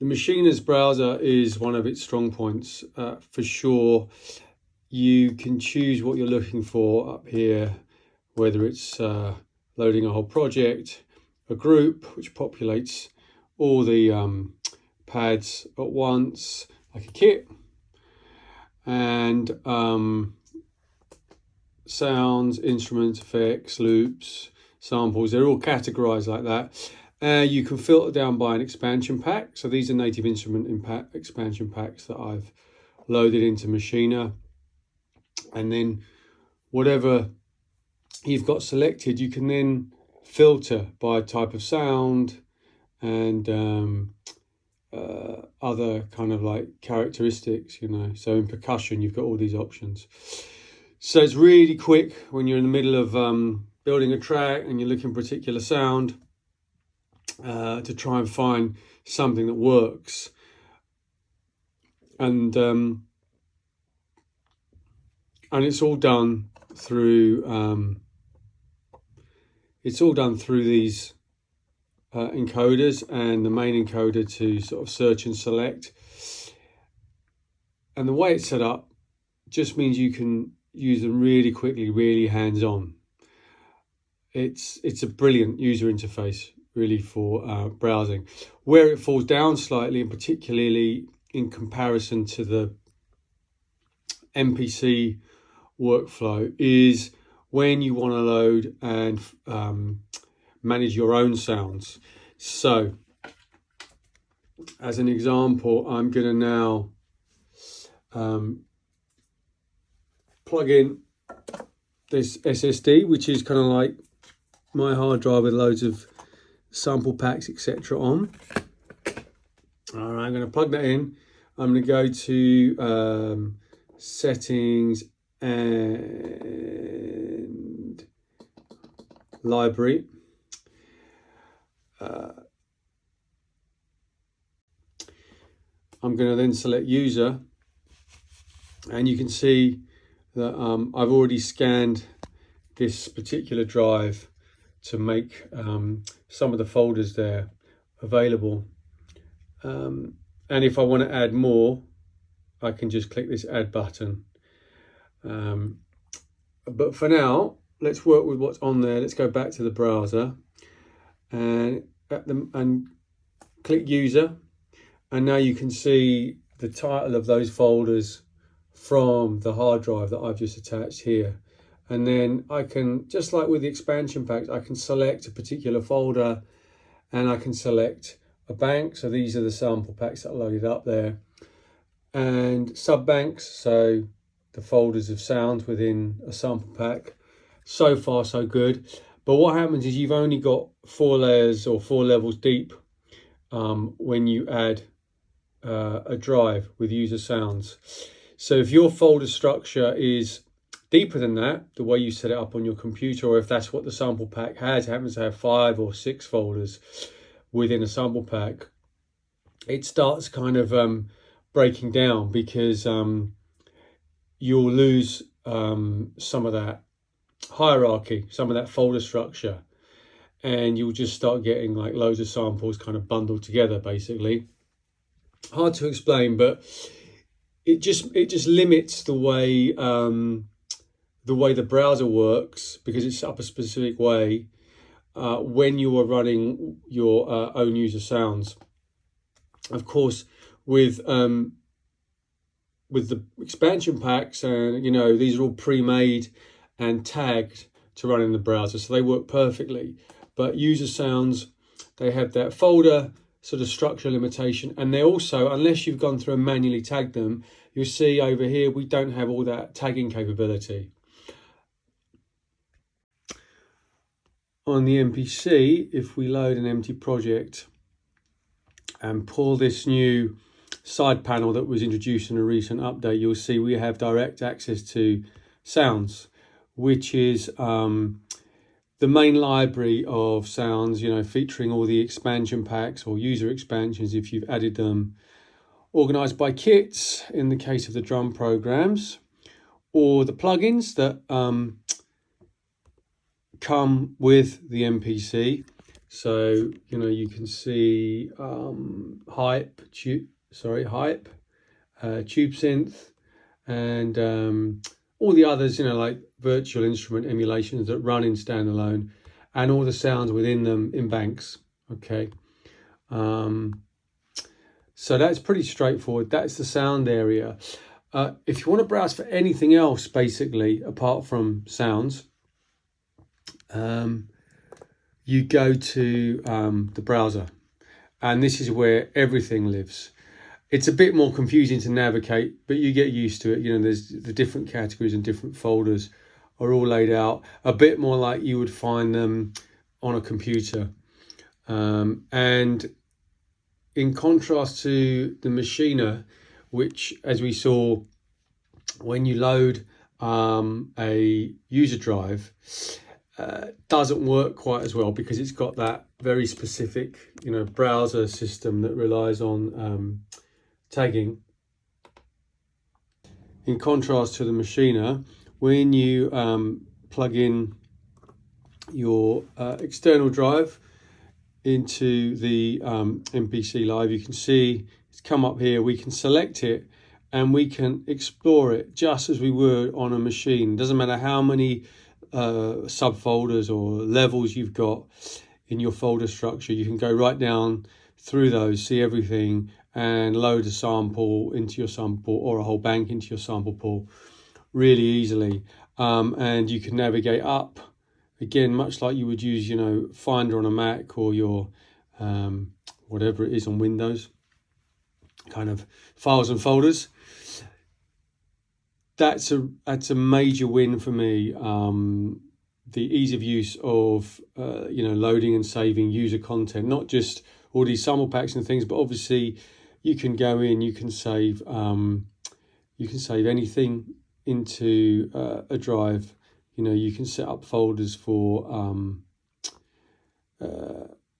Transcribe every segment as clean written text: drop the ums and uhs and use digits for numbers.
The Machine's browser is one of its strong points, for sure. You can choose what you're looking for up here, whether it's loading a whole project, a group, which populates all the pads at once, like a kit, and sounds, instruments, effects, loops, samples, they're all categorized like that. You can filter down by an expansion pack. So these are native instrument expansion packs that I've loaded into Maschine. And then whatever you've got selected, you can then filter by type of sound and other kind of like characteristics, you know. So in percussion, you've got all these options. So it's really quick when you're in the middle of building a track and you're looking for a particular sound, to try and find something that works. And it's all done through these encoders, and the main encoder to sort of search and select. And the way it's set up just means you can use them really quickly, really hands-on. It's a brilliant user interface, really, for browsing. Where it falls down slightly, and particularly in comparison to the MPC workflow, is when you want to load and manage your own sounds. So as an example, I'm going to now plug in this SSD, which is kind of like my hard drive with loads of sample packs, etc. on. All right, I'm going to plug that in. I'm going to go to settings and library. I'm going to then select user, and you can see that I've already scanned this particular drive to make some of the folders there available. And if I want to add more, I can just click this add button. But for now, let's work with what's on there. Let's go back to the browser and click user. And now you can see the title of those folders from the hard drive that I've just attached here. And then I can, just like with the expansion packs, I can select a particular folder and I can select a bank. So these are the sample packs that are loaded up there. And sub banks, so the folders of sounds within a sample pack. So far, so good. But what happens is you've only got 4 layers or 4 levels deep when you add a drive with user sounds. So if your folder structure is deeper than that, the way you set it up on your computer, or if that's what the sample pack has, happens to have 5 or 6 folders within a sample pack, it starts kind of breaking down, because you'll lose some of that hierarchy, some of that folder structure, and you'll just start getting like loads of samples kind of bundled together, basically. Hard to explain, but it just limits the way the browser works, because it's set up a specific way when you are running your own user sounds. Of course, with the expansion packs, and you know, these are all pre-made and tagged to run in the browser, so they work perfectly. But user sounds, they have that folder sort of structure limitation, and they also, unless you've gone through and manually tagged them, you'll see over here we don't have all that tagging capability. On the MPC, if we load an empty project and pull this new side panel that was introduced in a recent update, you'll see we have direct access to sounds, which is the main library of sounds, you know, featuring all the expansion packs or user expansions if you've added them, organized by kits in the case of the drum programs, or the plugins that come with the MPC. So, you know, you can see hype, tube synth, and all the others, you know, like virtual instrument emulations that run in standalone, and all the sounds within them in banks. Okay. So that's pretty straightforward. That's the sound area. If you want to browse for anything else, basically, apart from sounds, you go to the browser, and this is where everything lives. It's a bit more confusing to navigate, but you get used to it. You know, there's the different categories and different folders are all laid out a bit more like you would find them on a computer. And in contrast to the Maschine, which, as we saw, when you load a user drive, doesn't work quite as well because it's got that very specific, you know, browser system that relies on tagging. In contrast to the Maschine, when you plug in your external drive into the MPC Live, you can see it's come up here. We can select it and we can explore it just as we would on a machine. Doesn't matter how many subfolders or levels you've got in your folder structure. You can go right down through those, see everything, and load a sample into your sample or a whole bank into your sample pool really easily. And you can navigate up again, much like you would use, you know, Finder on a Mac or your whatever it is on Windows, kind of files and folders. That's a major win for me. The ease of use of you know, loading and saving user content, not just all these sample packs and things, but obviously you can go in, you can save anything into a drive. You know, you can set up folders for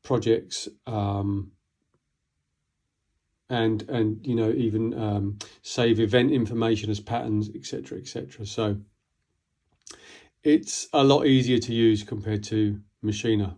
projects, and you know, even save event information as patterns, etc., etc. So it's a lot easier to use compared to Maschine.